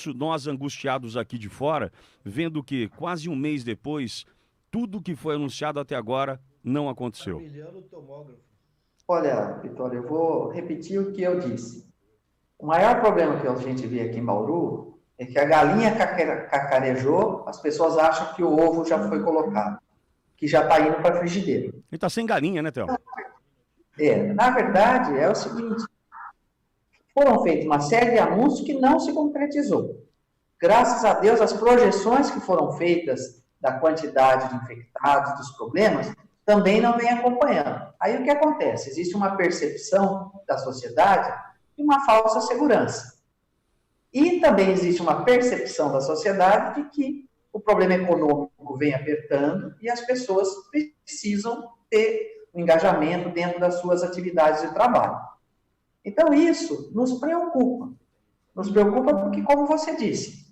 isso, nós angustiados aqui de fora, vendo que quase um mês depois, tudo que foi anunciado até agora não aconteceu. Armilhando o tomógrafo. Olha, Vitória, eu vou repetir o que eu disse. O maior problema que a gente vê aqui em Bauru é que a galinha cacarejou, as pessoas acham que o ovo já foi colocado, que já está indo para a frigideira. Ele está sem galinha, né, Thelma? Na verdade, é o seguinte, foram feitos uma série de anúncios que não se concretizou. Graças a Deus, as projeções que foram feitas da quantidade de infectados, dos problemas, também não vem acompanhando. Aí o que acontece? Existe uma percepção da sociedade de uma falsa segurança. E também existe uma percepção da sociedade de que o problema econômico vem apertando e as pessoas precisam ter um engajamento dentro das suas atividades de trabalho. Então, isso nos preocupa. Nos preocupa porque, como você disse,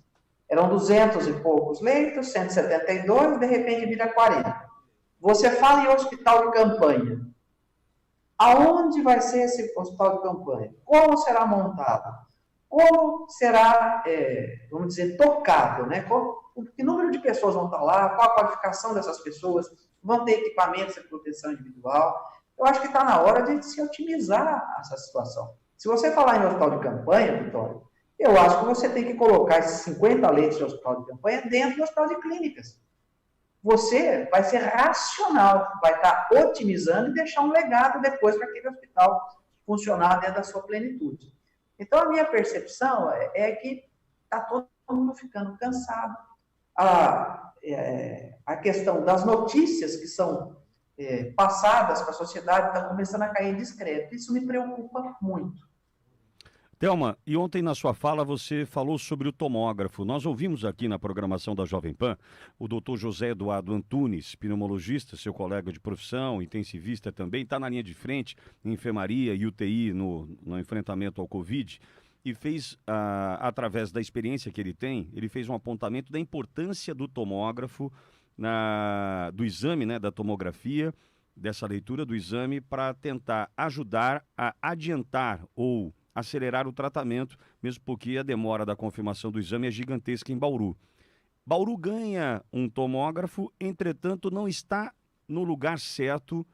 eram 200 e poucos leitos, 172, de repente vira 40. Você fala em hospital de campanha. Aonde vai ser esse hospital de campanha? Como será montado? Como será, vamos dizer, tocado? Né? Que número de pessoas vão estar lá? Qual a qualificação dessas pessoas? Vão ter equipamentos de proteção individual? Eu acho que está na hora de se otimizar essa situação. Se você falar em hospital de campanha, Vitória, eu acho que você tem que colocar esses 50 leitos de hospital de campanha dentro do hospital de clínicas. Você vai ser racional, vai estar otimizando e deixar um legado depois para aquele hospital funcionar dentro da sua plenitude. Então, a minha percepção é que está todo mundo ficando cansado. A questão das notícias que são passadas para a sociedade está começando a cair em descrédito. Isso me preocupa muito. Thelma, e ontem na sua fala você falou sobre o tomógrafo. Nós ouvimos aqui na programação da Jovem Pan o doutor José Eduardo Antunes, pneumologista, seu colega de profissão, intensivista também, está na linha de frente em enfermaria e UTI no enfrentamento ao Covid e fez, através da experiência que ele tem, ele fez um apontamento da importância do tomógrafo, do exame, né, da tomografia, dessa leitura do exame para tentar ajudar a adiantar ou acelerar o tratamento, mesmo porque a demora da confirmação do exame é gigantesca em Bauru. Bauru ganha um tomógrafo, entretanto não está no lugar certo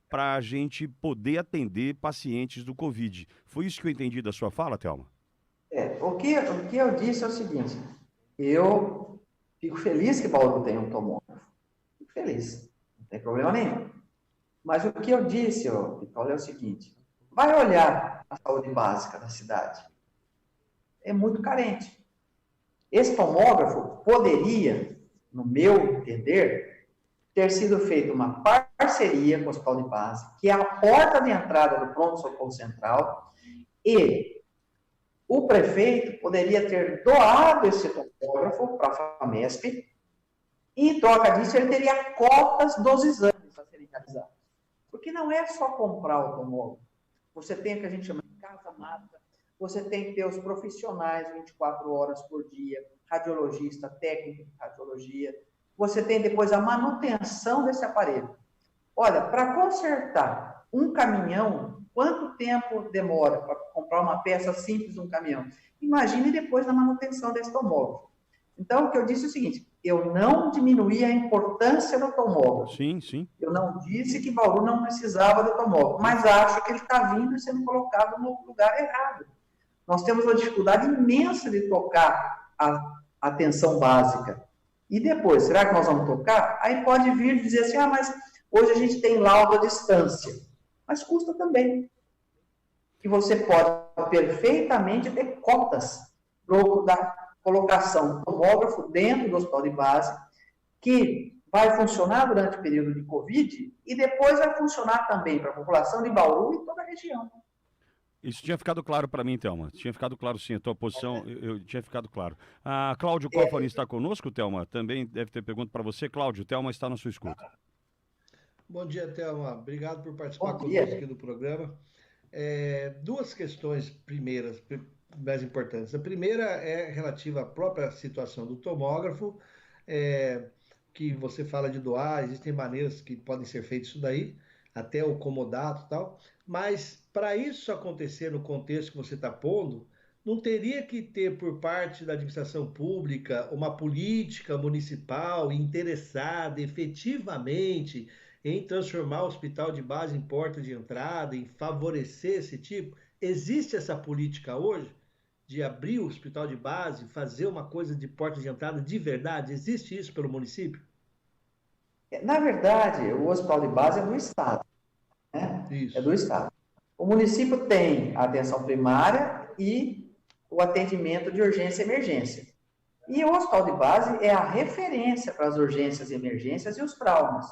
para a gente poder atender pacientes do Covid. Foi isso que eu entendi da sua fala, Thelma? O que eu disse é o seguinte, eu fico feliz que Bauru tenha um tomógrafo. Fico feliz, não tem problema nenhum. Mas o que eu disse, Vitória, é o seguinte, vai olhar a saúde básica da cidade. É muito carente. Esse tomógrafo poderia, no meu entender, ter sido feita uma parceria com o Hospital de Base, que é a porta de entrada do Pronto-Socorro Central, e o prefeito poderia ter doado esse tomógrafo para a FAMESP, e em troca disso ele teria cotas dos exames a serem realizados. Porque não é só comprar o tomógrafo. Você tem o que a gente chama de casa-mata, você tem que ter os profissionais 24 horas por dia, radiologista, técnico de radiologia, você tem depois a manutenção desse aparelho. Olha, para consertar um caminhão, quanto tempo demora para comprar uma peça simples de um caminhão? Imagine depois na manutenção desse tomógrafo. Então, o que eu disse é o seguinte, eu não diminuí a importância do tomógrafo. Sim, sim. Eu não disse que Bauru não precisava do tomógrafo, mas acho que ele está vindo e sendo colocado no lugar errado. Nós temos uma dificuldade imensa de tocar a atenção básica. E depois, será que nós vamos tocar? Aí pode vir dizer assim, mas hoje a gente tem laudo à distância. Mas custa também. E você pode perfeitamente ter cotas da colocação do tomógrafo dentro do hospital de base, que vai funcionar durante o período de Covid e depois vai funcionar também para a população de Bauru e toda a região. Isso tinha ficado claro para mim, Thelma. Tinha ficado claro, sim, a tua posição, eu tinha ficado claro. Cláudio Cofani está conosco, Thelma? Também deve ter pergunta para você. Cláudio, Thelma está na sua escuta. Bom dia, Thelma. Obrigado por participar conosco aqui do programa. Duas questões primeiras, mais importantes. A primeira é relativa à própria situação do tomógrafo, que você fala de doar, existem maneiras que podem ser feitas isso daí, até o comodato e tal, mas para isso acontecer no contexto que você está pondo, não teria que ter por parte da administração pública uma política municipal interessada efetivamente em transformar o hospital de base em porta de entrada, em favorecer esse tipo? Existe essa política hoje de abrir o hospital de base, fazer uma coisa de porta de entrada de verdade? Existe isso pelo município? Na verdade, o hospital de base é do Estado, né? É do Isso. Estado. O município tem a atenção primária e o atendimento de urgência e emergência. E o hospital de base é a referência para as urgências e emergências e os traumas.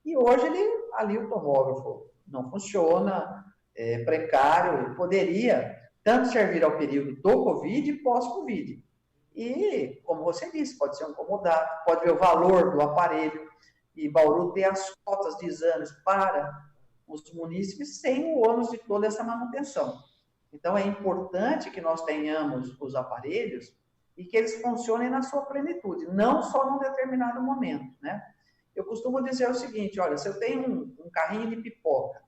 E hoje ali o tomógrafo não funciona, é precário, poderia tanto servir ao período do Covid e pós-Covid. E, como você disse, pode ser um incomodado, pode ver o valor do aparelho, e Bauru ter as cotas de exames para os munícipes sem o ônus de toda essa manutenção. Então, é importante que nós tenhamos os aparelhos e que eles funcionem na sua plenitude, não só num determinado momento, né? Eu costumo dizer o seguinte, olha, se eu tenho um carrinho de pipoca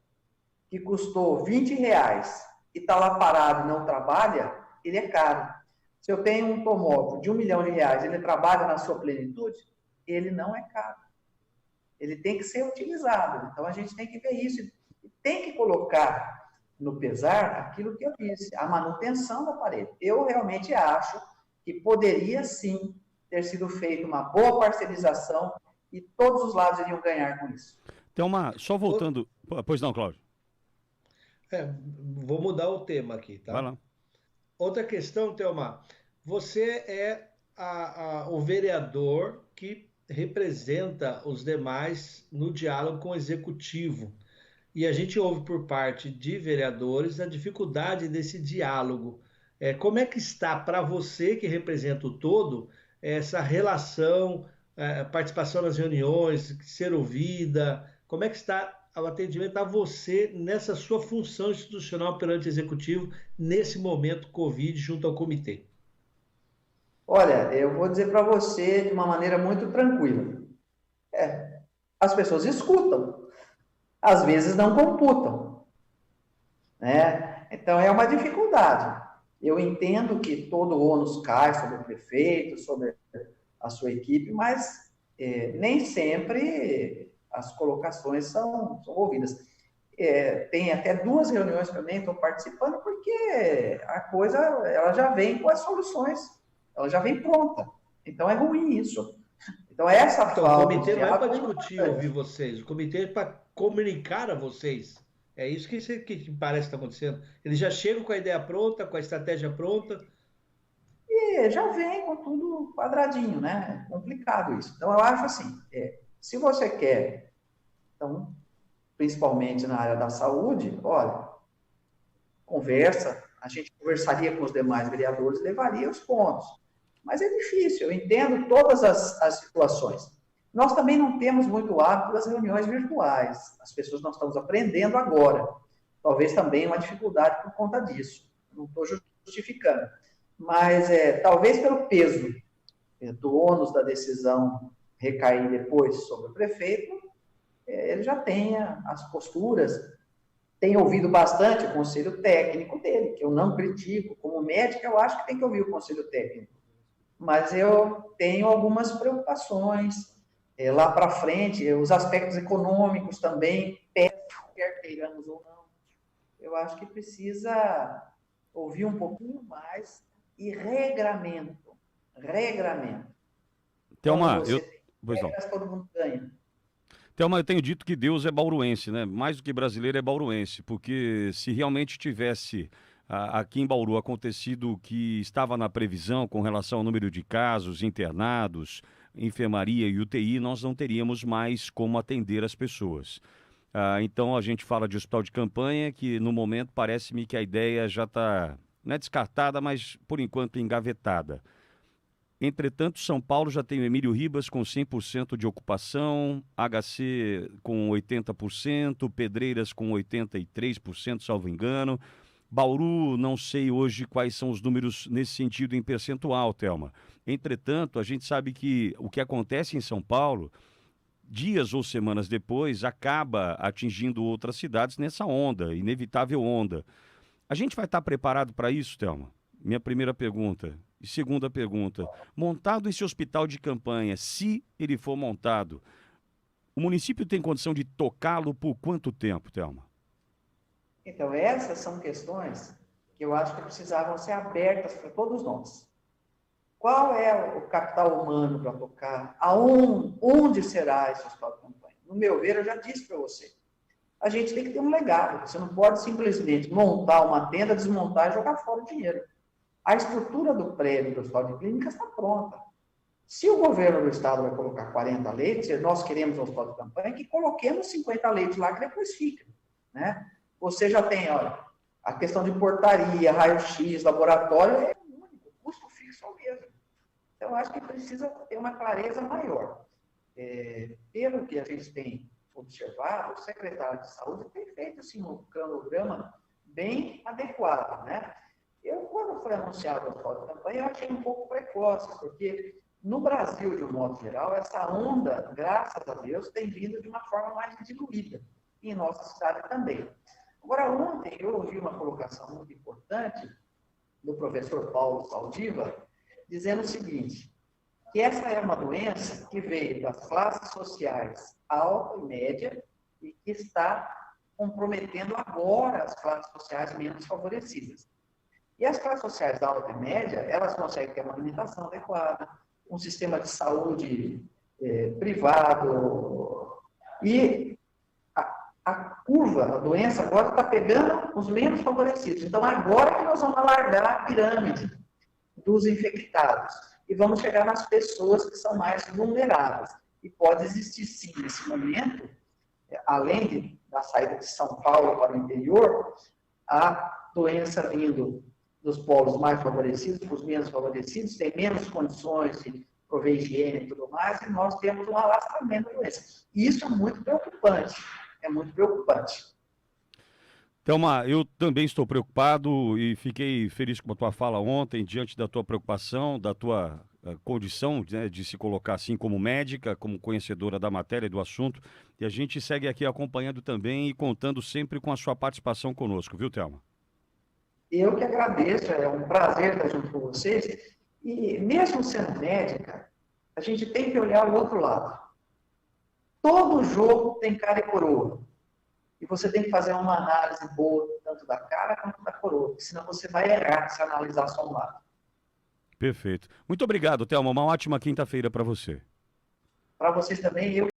que custou R$ 20 e está lá parado e não trabalha, ele é caro. Se eu tenho um tomógrafo de R$ 1 milhão, ele trabalha na sua plenitude, ele não é caro. Ele tem que ser utilizado. Então, a gente tem que ver isso e tem que colocar no pesar aquilo que eu disse, a manutenção do aparelho. Eu realmente acho que poderia, sim, ter sido feita uma boa parcerização e todos os lados iriam ganhar com isso. Então, só voltando... Pois não, Cláudio. Vou mudar o tema aqui, tá? Vai lá. Outra questão, Thelma, você é o vereador que representa os demais no diálogo com o executivo. E a gente ouve por parte de vereadores a dificuldade desse diálogo. Como é que está para você, que representa o todo, essa relação, participação nas reuniões, ser ouvida? Como é que está o atendimento a você nessa sua função institucional perante o executivo nesse momento Covid junto ao comitê? Olha, eu vou dizer para você de uma maneira muito tranquila. As pessoas escutam, às vezes não computam, né? Então é uma dificuldade. Eu entendo que todo o ônus cai sobre o prefeito, sobre a sua equipe, mas nem sempre as colocações são ouvidas. Tem até 2 reuniões que eu nem estou participando, porque a coisa ela já vem com as soluções, ela já vem pronta. Então é ruim isso. Então o comitê não é para discutir, ouvir vocês, o comitê é para comunicar a vocês. É isso que parece que está acontecendo. Eles já chegam com a ideia pronta, com a estratégia pronta. E já vem com tudo quadradinho, né? É complicado isso. Então eu acho assim, se você quer, então, principalmente na área da saúde, olha, conversa, a gente conversaria com os demais vereadores, levaria os pontos. Mas é difícil, eu entendo todas as situações. Nós também não temos muito hábito das reuniões virtuais. As pessoas nós estamos aprendendo agora. Talvez também uma dificuldade por conta disso. Não estou justificando. Mas talvez pelo peso do ônus da decisão recair depois sobre o prefeito, ele já tenha as posturas, tem ouvido bastante o conselho técnico dele, que eu não critico. Como médico, eu acho que tem que ouvir o conselho técnico. Mas eu tenho algumas preocupações lá para frente, os aspectos econômicos também, quer queiramos ou não. Eu acho que precisa ouvir um pouquinho mais e regramento. Thelma, todo mundo ganha. Thelma, eu tenho dito que Deus é bauruense, né? Mais do que brasileiro é bauruense, porque se realmente tivesse aqui em Bauru acontecido o que estava na previsão com relação ao número de casos, internados, enfermaria e UTI, nós não teríamos mais como atender as pessoas. Então a gente fala de hospital de campanha, que no momento parece-me que a ideia já está, não é descartada, mas por enquanto engavetada. Entretanto, São Paulo já tem o Emílio Ribas com 100% de ocupação, HC com 80%, Pedreiras com 83%, salvo engano. Bauru, não sei hoje quais são os números nesse sentido em percentual, Thelma. Entretanto, a gente sabe que o que acontece em São Paulo, dias ou semanas depois, acaba atingindo outras cidades nessa onda, inevitável onda. A gente vai estar preparado para isso, Thelma? minha primeira pergunta. E segunda pergunta, montado esse hospital de campanha, se ele for montado, o município tem condição de tocá-lo por quanto tempo, Thelma? Então, essas são questões que eu acho que precisavam ser abertas para todos nós. Qual é o capital humano para tocar? Onde será esse hospital de campanha? No meu ver, eu já disse para você, a gente tem que ter um legado. Você não pode simplesmente montar uma tenda, desmontar e jogar fora o dinheiro. A estrutura do prédio do hospital de clínicas está pronta. Se o governo do estado vai colocar 40 leitos, nós queremos um hospital de campanha, que coloquemos 50 leitos lá, que depois fica, né? Você já tem, olha, a questão de portaria, raio-x, laboratório, é único, o custo fixo é o mesmo. Então, eu acho que precisa ter uma clareza maior. Pelo que a gente tem observado, o secretário de saúde tem feito assim, um cronograma bem adequado, né? Quando foi anunciado o hospital de campanha, eu achei um pouco precoce, porque no Brasil, de um modo geral, essa onda, graças a Deus, tem vindo de uma forma mais diluída, e em nossa cidade também. Agora, ontem eu ouvi uma colocação muito importante do professor Paulo Saldiva, dizendo o seguinte, que essa é uma doença que veio das classes sociais alta e média e que está comprometendo agora as classes sociais menos favorecidas. E as classes sociais da alta e média, elas conseguem ter uma alimentação adequada, um sistema de saúde privado, e a curva, a doença agora está pegando os menos favorecidos. Então, agora que nós vamos alargar a pirâmide dos infectados e vamos chegar nas pessoas que são mais vulneráveis. E pode existir, sim, nesse momento, além da saída de São Paulo para o interior, a doença vindo dos polos mais favorecidos para os menos favorecidos, tem menos condições de prover higiene e tudo mais, e nós temos um alastramento da doença. E isso é muito preocupante. É muito preocupante. Thelma, eu também estou preocupado e fiquei feliz com a tua fala ontem, diante da tua preocupação, da tua condição, né, de se colocar assim como médica, como conhecedora da matéria e do assunto. E a gente segue aqui acompanhando também e contando sempre com a sua participação conosco, viu, Thelma? Eu que agradeço, é um prazer estar junto com vocês. E mesmo sendo médica, a gente tem que olhar o outro lado. Todo jogo tem cara e coroa. E você tem que fazer uma análise boa, tanto da cara quanto da coroa, porque senão você vai errar se analisar só um lado. Perfeito. Muito obrigado, Thelma. Uma ótima quinta-feira para você. Para vocês também, eu